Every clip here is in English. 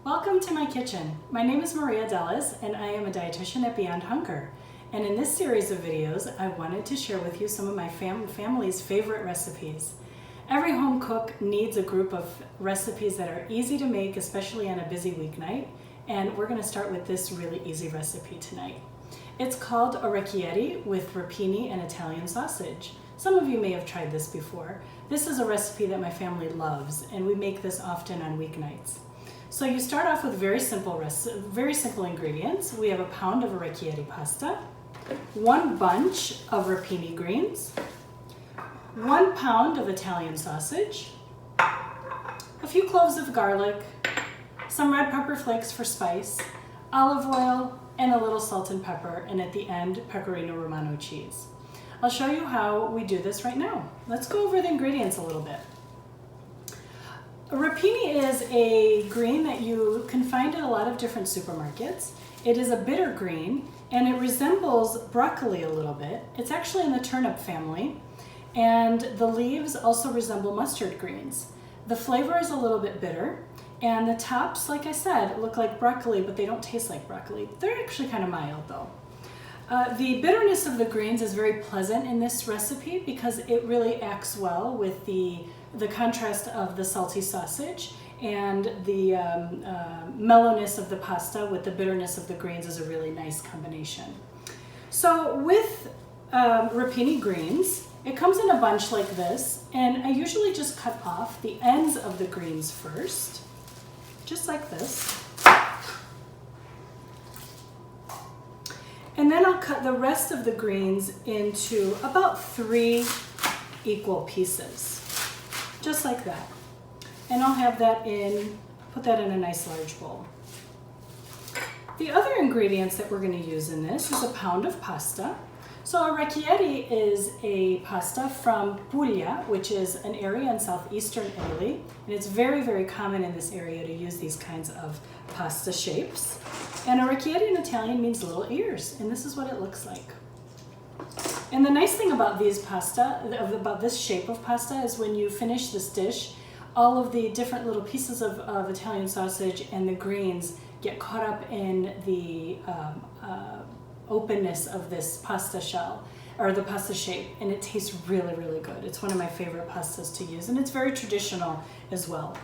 Welcome to my kitchen. My name is Maria Delis and I am a dietitian at Beyond Hunger. And in this series of videos, I wanted to share with you some of my family's favorite recipes. Every home cook needs a group of recipes that are easy to make, especially on a busy weeknight. And we're going to start with this really easy recipe tonight. It's called Orecchiette with rapini and Italian sausage. Some of you may have tried this before. This is a recipe that my family loves, and we make this often on weeknights. So you start off with very simple ingredients. We have a pound of orecchiette pasta, 1 bunch of rapini greens, 1 pound of Italian sausage, a few cloves of garlic, some red pepper flakes for spice, olive oil, and a little salt and pepper, and at the end, pecorino romano cheese. I'll show you how we do this right now. Let's go over the ingredients a little bit. Rapini is a green that you can find at a lot of different supermarkets. It is a bitter green and it resembles broccoli a little bit. It's actually in the turnip family, and the leaves also resemble mustard greens. The flavor is a little bit bitter, and the tops, like I said, look like broccoli, but they don't taste like broccoli. They're actually kind of mild though. The bitterness of the greens is very pleasant in this recipe because it really acts well with the contrast of the salty sausage, and the mellowness of the pasta with the bitterness of the greens is a really nice combination. So with rapini greens, it comes in a bunch like this, and I usually just cut off the ends of the greens first, just like this. And then I'll cut the rest of the greens into about 3 equal pieces, just like that. And I'll have that put that in a nice large bowl. The other ingredients that we're going to use in this is a pound of pasta. So orecchiette is a pasta from Puglia, which is an area in southeastern Italy, and it's very, very common in this area to use these kinds of pasta shapes. And orecchiette in Italian means little ears, and this is what it looks like. And the nice thing about about this shape of pasta is when you finish this dish, all of the different little pieces of Italian sausage and the greens get caught up in the openness of this pasta shell, or the pasta shape, and it tastes really, really good. It's one of my favorite pastas to use, and it's very traditional as well.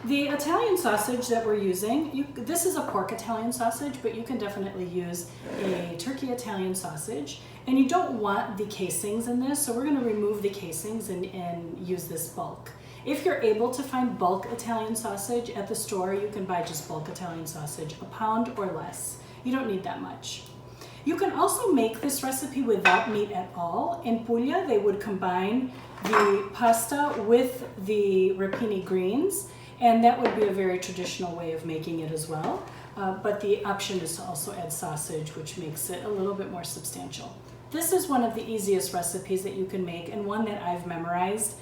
The Italian sausage that we're using, this is a pork Italian sausage, but you can definitely use a turkey Italian sausage. And you don't want the casings in this, so we're going to remove the casings and use this bulk. If you're able to find bulk Italian sausage at the store, you can buy just bulk Italian sausage, a pound or less. You don't need that much. You can also make this recipe without meat at all. In Puglia, they would combine the pasta with the rapini greens, and that would be a very traditional way of making it as well. But the option is to also add sausage, which makes it a little bit more substantial. This is one of the easiest recipes that you can make, and one that I've memorized,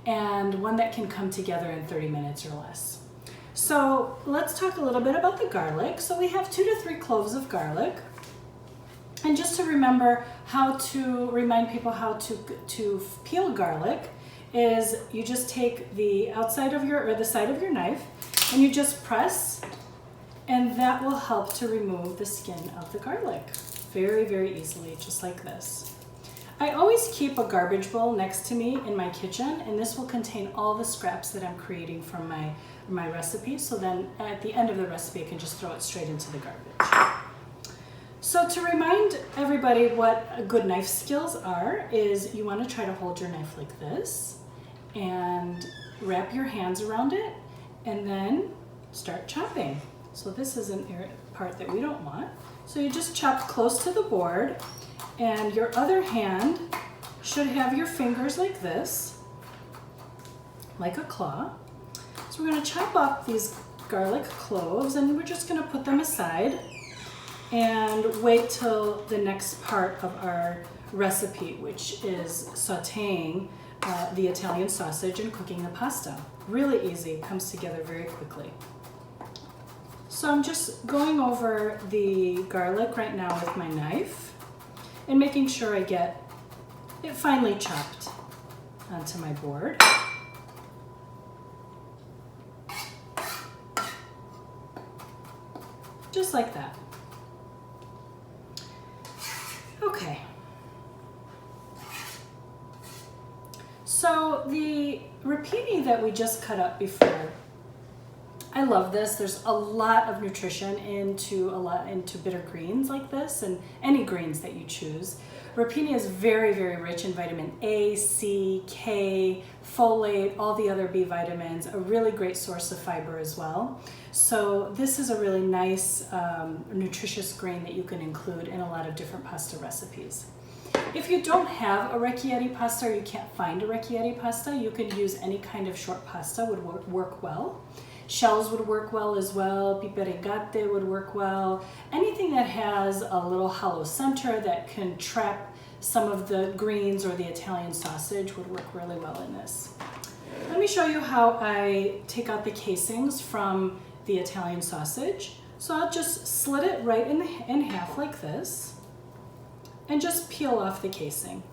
and one that can come together in 30 minutes or less. So let's talk a little bit about the garlic. So we have 2 to 3 cloves of garlic. And just to remember remind people how to peel garlic, is you just take the outside of the side of your knife and you just press, and that will help to remove the skin of the garlic very, very easily, just like this. I always keep a garbage bowl next to me in my kitchen, and this will contain all the scraps that I'm creating from my recipe, so then at the end of the recipe I can just throw it straight into the garbage. So to remind everybody what good knife skills are, is you want to try to hold your knife like this and wrap your hands around it and then start chopping. So this is an part that we don't want. So you just chop close to the board, and your other hand should have your fingers like this, like a claw. So we're going to chop up these garlic cloves, and we're just going to put them aside and wait till the next part of our recipe, which is sauteing the Italian sausage and cooking the pasta. Really easy, comes together very quickly. So I'm just going over the garlic right now with my knife and making sure I get it finely chopped onto my board. just like that. Okay. So the rapini that we just cut up before, I love this. There's a lot of nutrition into bitter greens like this, and any greens that you choose. Rapini is very, very rich in vitamin A, C, K, folate, all the other B vitamins, a really great source of fiber as well. So this is a really nice, nutritious grain that you can include in a lot of different pasta recipes. If you don't have orecchiette pasta or you can't find orecchiette pasta, you can use any kind of short pasta, would work well. Shells would work well as well. Pipe rigate would work well. Anything that has a little hollow center that can trap some of the greens or the Italian sausage would work really well in this. Let me show you how I take out the casings from the Italian sausage. So I'll just slit it right in half like this and just peel off the casing.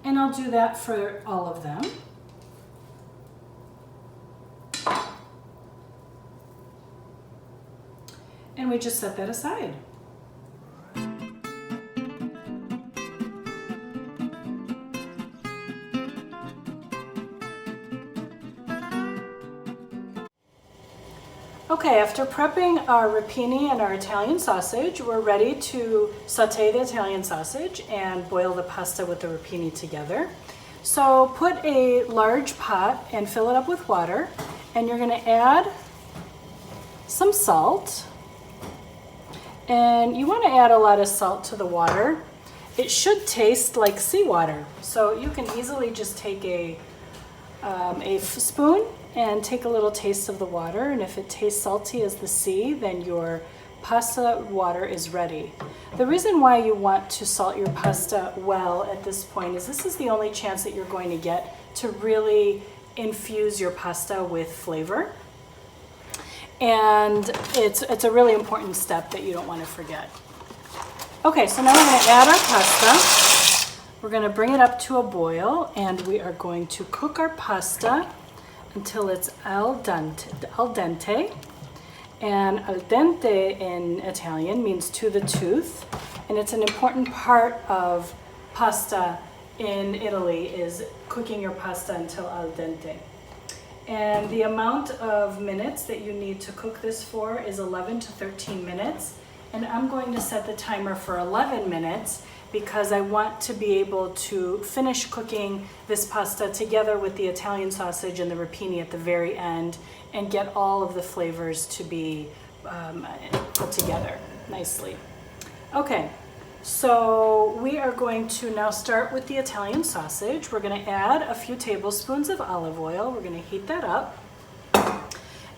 And I'll do that for all of them. And we just set that aside. Okay, after prepping our rapini and our Italian sausage, we're ready to saute the Italian sausage and boil the pasta with the rapini together. So put a large pot and fill it up with water, and you're going to add some salt. And you want to add a lot of salt to the water. It should taste like seawater. So you can easily just take a spoon and take a little taste of the water. And if it tastes salty as the sea, then your pasta water is ready. The reason why you want to salt your pasta well at this point is this is the only chance that you're going to get to really infuse your pasta with flavor. And it's a really important step that you don't want to forget. Okay, so now we're going to add our pasta. We're going to bring it up to a boil, and we are going to cook our pasta until it's al dente. And al dente in Italian means to the tooth, and it's an important part of pasta in Italy is cooking your pasta until al dente. And the amount of minutes that you need to cook this for is 11 to 13 minutes. And I'm going to set the timer for 11 minutes because I want to be able to finish cooking this pasta together with the Italian sausage and the rapini at the very end and get all of the flavors to be put together nicely. Okay. So we are going to now start with the Italian sausage. We're going to add a few tablespoons of olive oil. We're going to heat that up.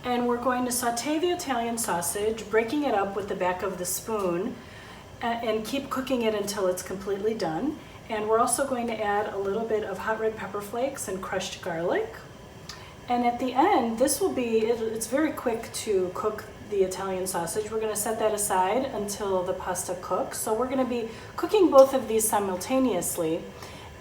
And we're going to saute the Italian sausage, breaking it up with the back of the spoon, and keep cooking it until it's completely done. And we're also going to add a little bit of hot red pepper flakes and crushed garlic. And at the end, it's very quick to cook the Italian sausage. We're going to set that aside until the pasta cooks. So we're going to be cooking both of these simultaneously.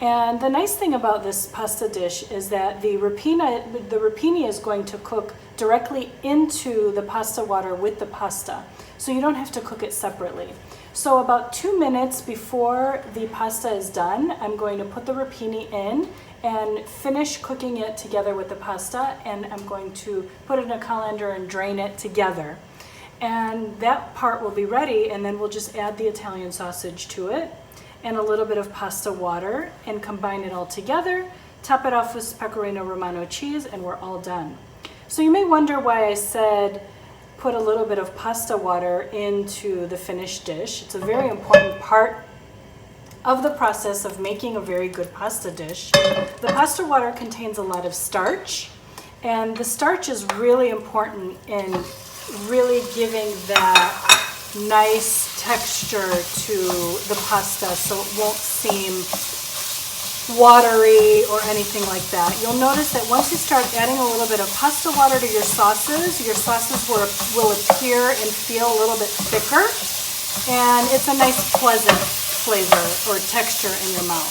And the nice thing about this pasta dish is that the rapini is going to cook directly into the pasta water with the pasta. So you don't have to cook it separately. So about 2 minutes before the pasta is done, I'm going to put the rapini in and finish cooking it together with the pasta, and I'm going to put it in a colander and drain it together. And that part will be ready, and then we'll just add the Italian sausage to it and a little bit of pasta water and combine it all together, top it off with pecorino romano cheese, and we're all done. So you may wonder why I said put a little bit of pasta water into the finished dish. It's a very important part of the process of making a very good pasta dish. The pasta water contains a lot of starch, and the starch is really important in really giving that nice texture to the pasta so it won't seem watery or anything like that. You'll notice that once you start adding a little bit of pasta water to your sauces will appear and feel a little bit thicker, and it's a nice pleasant flavor or texture in your mouth.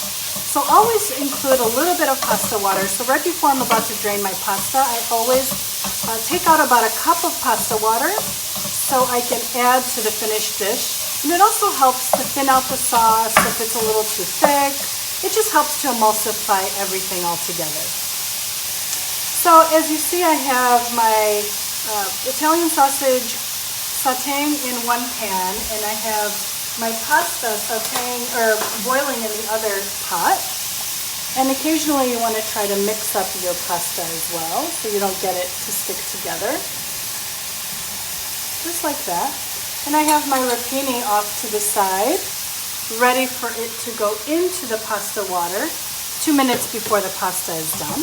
So always include a little bit of pasta water. So right before I'm about to drain my pasta, I always take out about a cup of pasta water, so I can add to the finished dish. And it also helps to thin out the sauce if it's a little too thick. It just helps to emulsify everything all together. So as you see, I have my Italian sausage sauteing in one pan, and I have my pasta sauteing or boiling in the other pot. And occasionally you want to try to mix up your pasta as well so you don't get it to stick together. Just like that. And I have my rapini off to the side, ready for it to go into the pasta water 2 minutes before the pasta is done.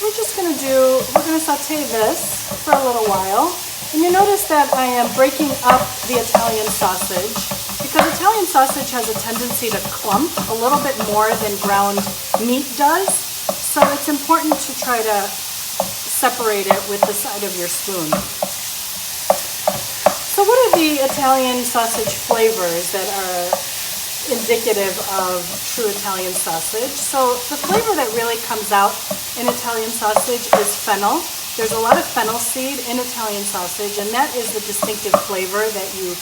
We're going to saute this for a little while. And you notice that I am breaking up the Italian sausage because Italian sausage has a tendency to clump a little bit more than ground meat does. So it's important to try to separate it with the side of your spoon. So what are the Italian sausage flavors that are indicative of true Italian sausage? So the flavor that really comes out in Italian sausage is fennel. There's a lot of fennel seed in Italian sausage, and that is the distinctive flavor that you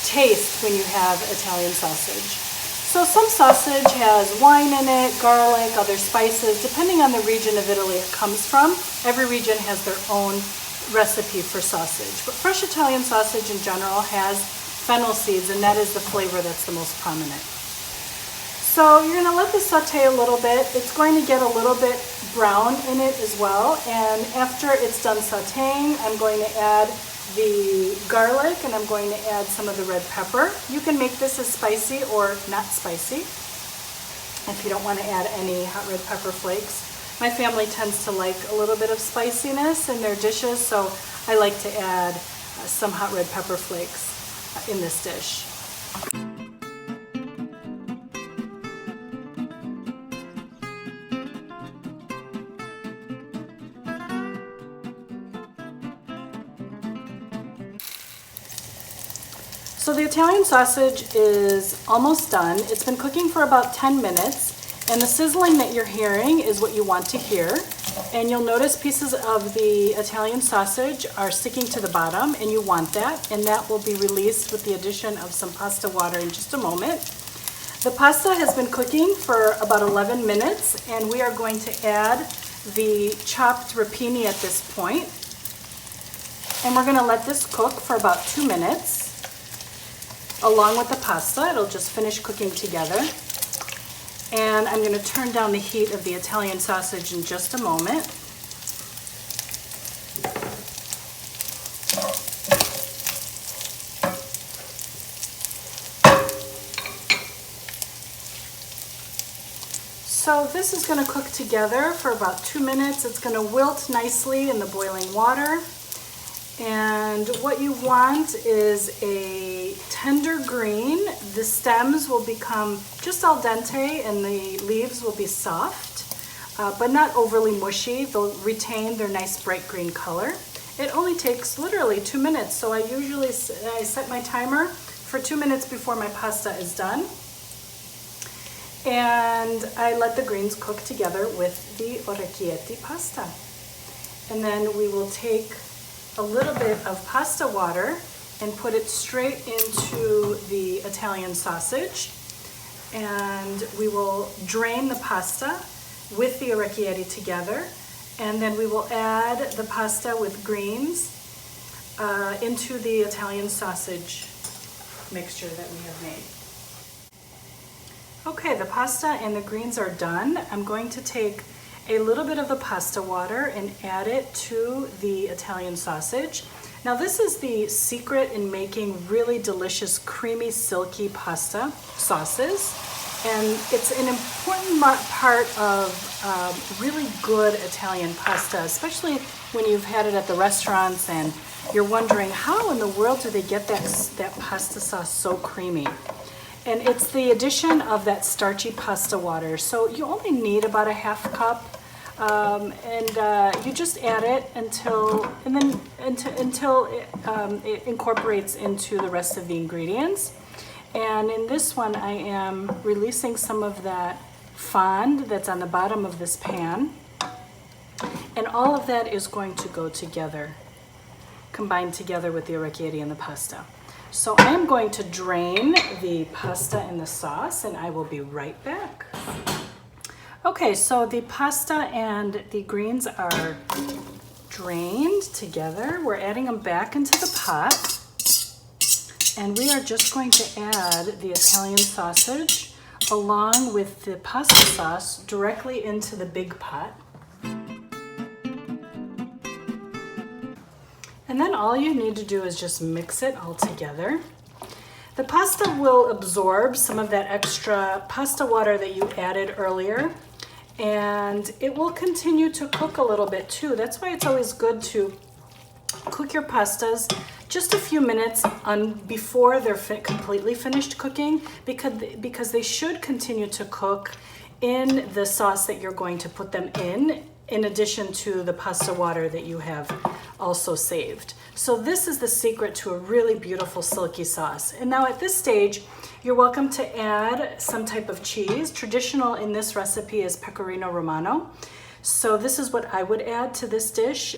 taste when you have Italian sausage. So some sausage has wine in it, garlic, other spices, depending on the region of Italy it comes from. Every region has their own recipe for sausage. But fresh Italian sausage in general has fennel seeds, and that is the flavor that's the most prominent. So you're going to let this saute a little bit. It's going to get a little bit brown in it as well. And after it's done sauteing, I'm going to add the garlic and I'm going to add some of the red pepper. You can make this as spicy or not spicy if you don't want to add any hot red pepper flakes. My family tends to like a little bit of spiciness in their dishes, so I like to add some hot red pepper flakes in this dish. So the Italian sausage is almost done. It's been cooking for about 10 minutes, and the sizzling that you're hearing is what you want to hear. And you'll notice pieces of the Italian sausage are sticking to the bottom, and you want that, and that will be released with the addition of some pasta water in just a moment. The pasta has been cooking for about 11 minutes, and we are going to add the chopped rapini at this point. And we're going to let this cook for about 2 minutes. Along with the pasta, it'll just finish cooking together. And I'm going to turn down the heat of the Italian sausage in just a moment. So this is going to cook together for about 2 minutes. It's going to wilt nicely in the boiling water. And what you want is a tender green. The stems will become just al dente and the leaves will be soft, but not overly mushy. They'll retain their nice bright green color. It only takes literally 2 minutes, so I set my timer for 2 minutes before my pasta is done. And I let the greens cook together with the orecchiette pasta. And then we will take a little bit of pasta water and put it straight into the Italian sausage. And we will drain the pasta with the orecchiette together. And then we will add the pasta with greens into the Italian sausage mixture that we have made. Okay, the pasta and the greens are done. I'm going to take a little bit of the pasta water and add it to the Italian sausage. Now this is the secret in making really delicious, creamy, silky pasta sauces. And it's an important part of really good Italian pasta, especially when you've had it at the restaurants and you're wondering how in the world do they get that pasta sauce so creamy. And it's the addition of that starchy pasta water. So you only need about a half cup, and you just add it until it incorporates into the rest of the ingredients. And in this one, I am releasing some of that fond that's on the bottom of this pan. And all of that is going to go together. combined together with the orecchiette and the pasta. So I am going to drain the pasta in the sauce and I will be right back. Okay, so the pasta and the greens are drained together. We're adding them back into the pot. And we are just going to add the Italian sausage along with the pasta sauce directly into the big pot. And then all you need to do is just mix it all together. The pasta will absorb some of that extra pasta water that you added earlier, and it will continue to cook a little bit too. That's why it's always good to cook your pastas just a few minutes before they're completely finished cooking, because they should continue to cook in the sauce that you're going to put them in addition to the pasta water that you have also saved. So this is the secret to a really beautiful silky sauce. And now at this stage, you're welcome to add some type of cheese. Traditional in this recipe is pecorino romano. So this is what I would add to this dish.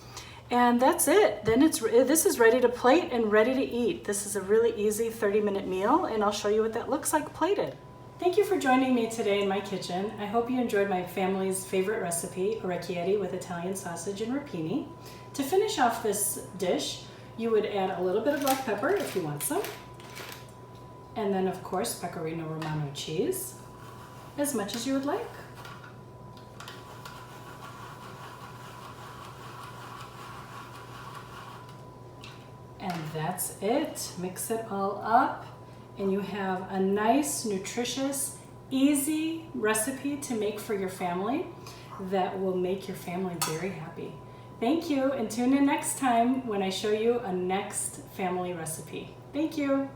And that's it. Then this is ready to plate and ready to eat. This is a really easy 30-minute meal, and I'll show you what that looks like plated. Thank you for joining me today in my kitchen. I hope you enjoyed my family's favorite recipe, orecchiette with Italian sausage and rapini. To finish off this dish, you would add a little bit of black pepper if you want some. And then of course, pecorino romano cheese, as much as you would like. And that's it. Mix it all up and you have a nice, nutritious, easy recipe to make for your family that will make your family very happy. Thank you, and tune in next time when I show you a next family recipe. Thank you.